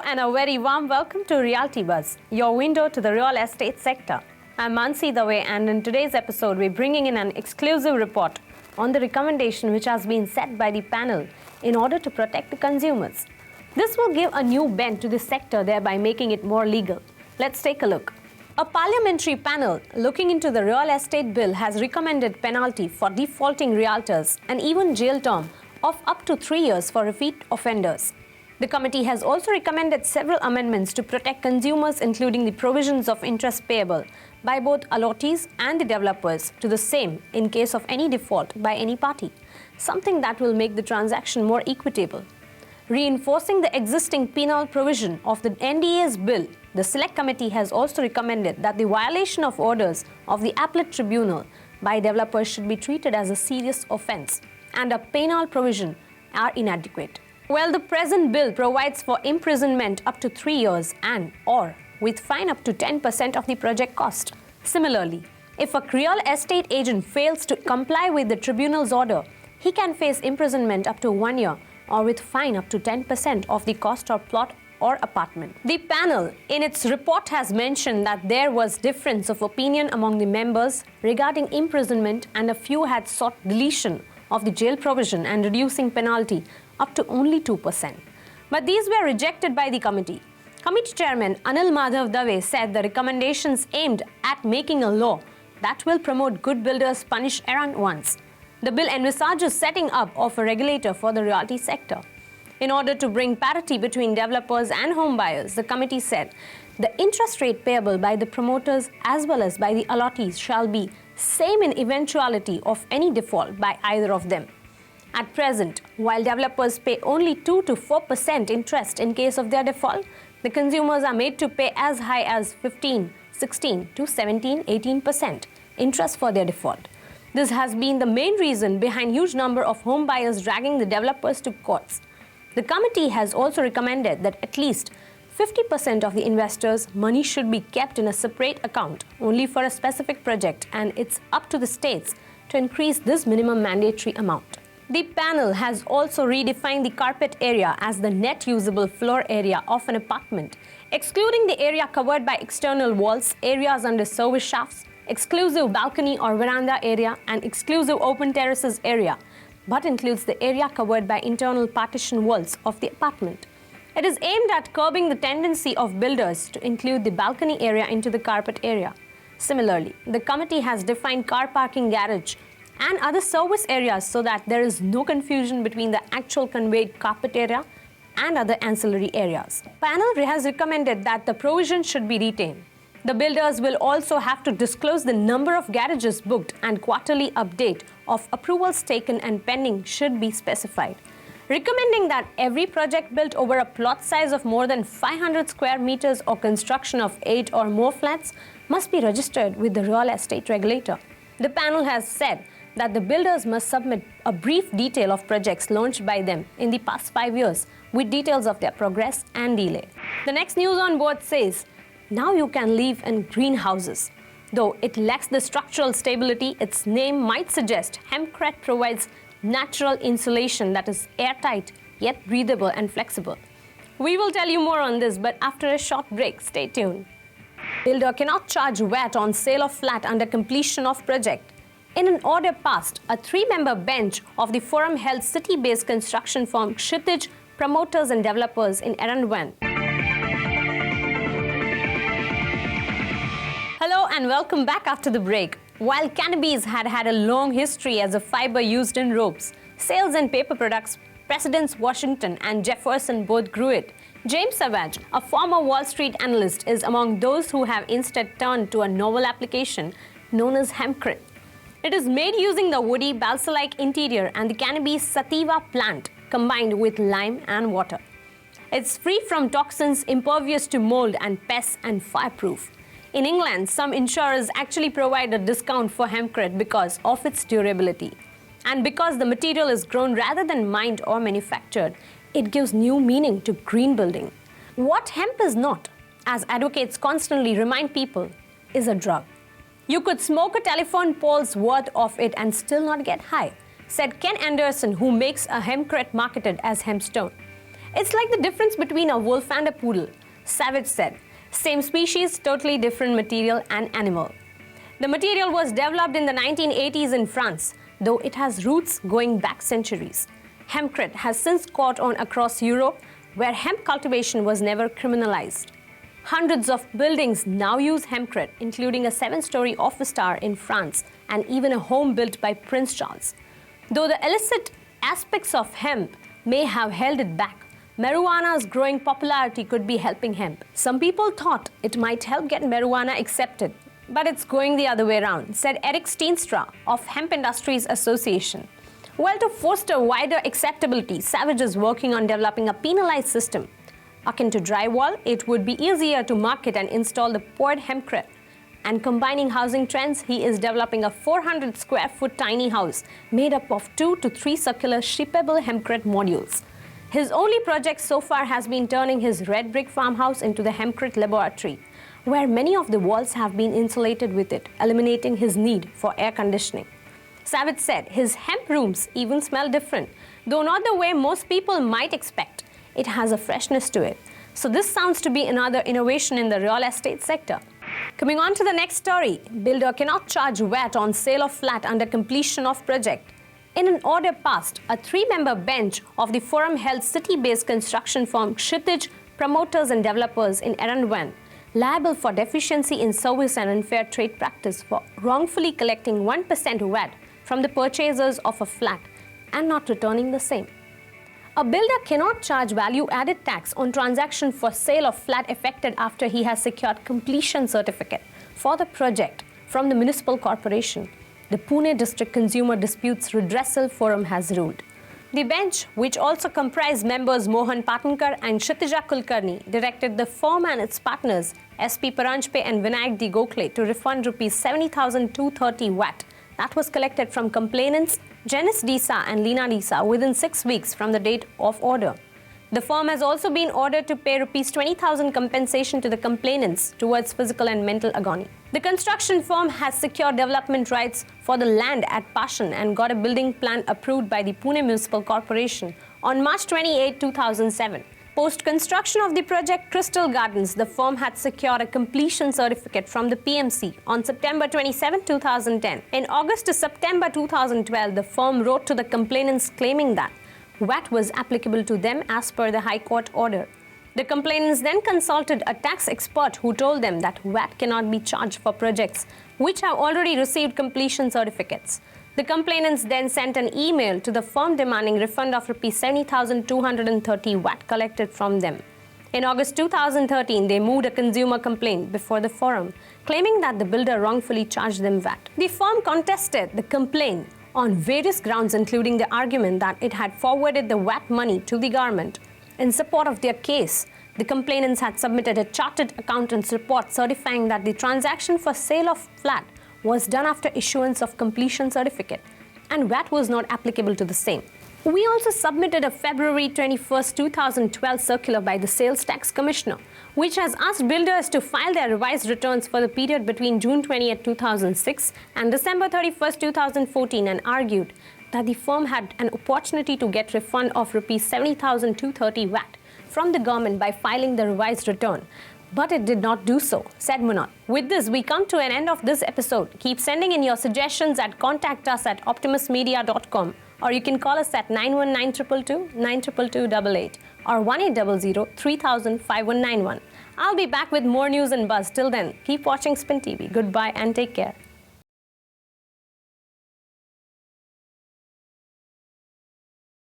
and a very warm welcome to Realty Buzz, your window to the real estate sector. I'm Mansi Dave, and in today's episode, we're bringing in an exclusive report on the recommendation which has been set by the panel in order to protect the consumers. This will give a new bent to the sector, thereby making it more legal. Let's take a look. A parliamentary panel looking into the real estate bill has recommended penalty for defaulting realtors and even jail term of up to 3 years for repeat offenders. The committee has also recommended several amendments to protect consumers, including the provisions of interest payable by both allottees and the developers to the same in case of any default by any party, something that will make the transaction more equitable. Reinforcing the existing penal provision of the NDA's bill, the Select Committee has also recommended that the violation of orders of the appellate tribunal by developers should be treated as a serious offence, and a penal provision are inadequate. Well, the present bill provides for imprisonment up to 3 years and/or with fine up to 10% of the project cost. Similarly, if a real estate agent fails to comply with the tribunal's order, he can face imprisonment up to 1 year or with fine up to 10% of the cost of plot or apartment. The panel, in its report, has mentioned that there was difference of opinion among the members regarding imprisonment, and a few had sought deletion of the jail provision and reducing penalty up to only 2%. But these were rejected by the committee. Committee Chairman Anil Madhav Dave said the recommendations aimed at making a law that will promote good builders punish errant ones. The bill envisages setting up of a regulator for the realty sector. In order to bring parity between developers and home buyers, the committee said the interest rate payable by the promoters as well as by the allottees shall be same in eventuality of any default by either of them. At present, while developers pay only 2 to 4% interest in case of their default, the consumers are made to pay as high as 15, 16 to 17, 18% interest for their default. This has been the main reason behind huge number of home buyers dragging the developers to courts. The committee has also recommended that at least 50% of the investors' money should be kept in a separate account only for a specific project, and it's up to the states to increase this minimum mandatory amount. The panel has also redefined the carpet area as the net usable floor area of an apartment, excluding the area covered by external walls, areas under service shafts, exclusive balcony or veranda area, and exclusive open terraces area, but includes the area covered by internal partition walls of the apartment. It is aimed at curbing the tendency of builders to include the balcony area into the carpet area. Similarly, the committee has defined car parking, garage, and other service areas so that there is no confusion between the actual conveyed carpet area and other ancillary areas. The panel has recommended that the provision should be retained. The builders will also have to disclose the number of garages booked, and quarterly update of approvals taken and pending should be specified. Recommending that every project built over a plot size of more than 500 square meters or construction of 8 or more flats must be registered with the real estate regulator. The panel has said that the builders must submit a brief detail of projects launched by them in the past 5 years with details of their progress and delay. The next news on board says, now you can live in greenhouses. Though it lacks the structural stability its name might suggest, hempcrete provides natural insulation that is airtight yet breathable and flexible. We will tell you more on this, but after a short break, stay tuned. Builder cannot charge VAT on sale of flat under completion of project. In an order passed, a 3-member bench of the forum held city-based construction firm Kshitij, promoters and developers in Eranavan. Hello and welcome back after the break. While cannabis had a long history as a fiber used in ropes, sales and paper products, Presidents Washington and Jefferson both grew it. James Savage, a former Wall Street analyst, is among those who have instead turned to a novel application known as hempcrete. It is made using the woody balsa-like interior and the cannabis sativa plant combined with lime and water. It's free from toxins, impervious to mold and pests, and fireproof. In England, some insurers actually provide a discount for hempcrete because of its durability. And because the material is grown rather than mined or manufactured, it gives new meaning to green building. What hemp is not, as advocates constantly remind people, is a drug. You could smoke a telephone pole's worth of it and still not get high, said Ken Anderson, who makes a hempcrete marketed as hempstone. It's like the difference between a wolf and a poodle, Savage said. Same species, totally different material and animal. The material was developed in the 1980s in France, though it has roots going back centuries. Hempcrete has since caught on across Europe, where hemp cultivation was never criminalized. Hundreds of buildings now use hempcrete, including a 7-story office tower in France and even a home built by Prince Charles. Though the illicit aspects of hemp may have held it back, marijuana's growing popularity could be helping hemp. Some people thought it might help get marijuana accepted, but it's going the other way around, said Eric Steenstra of Hemp Industries Association. Well, to foster wider acceptability, Savage is working on developing a penalized system. Akin to drywall, it would be easier to market and install the poured hempcrete. And combining housing trends, he is developing a 400 square foot tiny house made up of 2 to 3 circular shippable hempcrete modules. His only project so far has been turning his red brick farmhouse into the hempcrete laboratory, where many of the walls have been insulated with it, eliminating his need for air conditioning. Savage said his hemp rooms even smell different, though not the way most people might expect. It has a freshness to it. So this sounds to be another innovation in the real estate sector. Coming on to the next story, builder cannot charge VAT on sale of flat under completion of project. In an order passed, a 3-member bench of the forum held city-based construction firm Kshitij Promoters and Developers in Eranavan liable for deficiency in service and unfair trade practice for wrongfully collecting 1% VAT from the purchasers of a flat and not returning the same. A builder cannot charge value-added tax on transaction for sale of flat effected after he has secured completion certificate for the project from the municipal corporation, the Pune District Consumer Disputes Redressal Forum has ruled. The bench, which also comprised members Mohan Patankar and Kshitija Kulkarni, directed the firm and its partners, SP Paranjpe and Vinayak D. Gokhale, to refund Rs 70,230 VAT that was collected from complainants Janice Disa and Lina Disa within 6 weeks from the date of order. The firm has also been ordered to pay Rs 20,000 compensation to the complainants towards physical and mental agony. The construction firm has secured development rights for the land at Pashan and got a building plan approved by the Pune Municipal Corporation on March 28, 2007. Post-construction of the project Crystal Gardens, the firm had secured a completion certificate from the PMC on September 27, 2010. In August to September 2012, the firm wrote to the complainants claiming that VAT was applicable to them as per the High Court order. The complainants then consulted a tax expert who told them that VAT cannot be charged for projects which have already received completion certificates. The complainants then sent an email to the firm demanding refund of Rs 70,230 VAT collected from them. In August 2013, they moved a consumer complaint before the forum, claiming that the builder wrongfully charged them VAT. The firm contested the complaint on various grounds, including the argument that it had forwarded the VAT money to the government. In support of their case, the complainants had submitted a chartered accountant's report certifying that the transaction for sale of flat was done after issuance of completion certificate, and VAT was not applicable to the same. We also submitted a February 21, 2012 circular by the Sales Tax Commissioner, which has asked builders to file their revised returns for the period between June 20, 2006 and December 31, 2014, and argued that the firm had an opportunity to get refund of Rs 70,230 VAT from the government by filing the revised return, but it did not do so, said Munot. With this, we come to an end of this episode. Keep sending in your suggestions at contactus@optimusmedia.com, or you can call us at 919-222-92288 or 1800-3000-5191. I'll be back with more news and buzz. Till then, keep watching Spin TV. Goodbye and take care.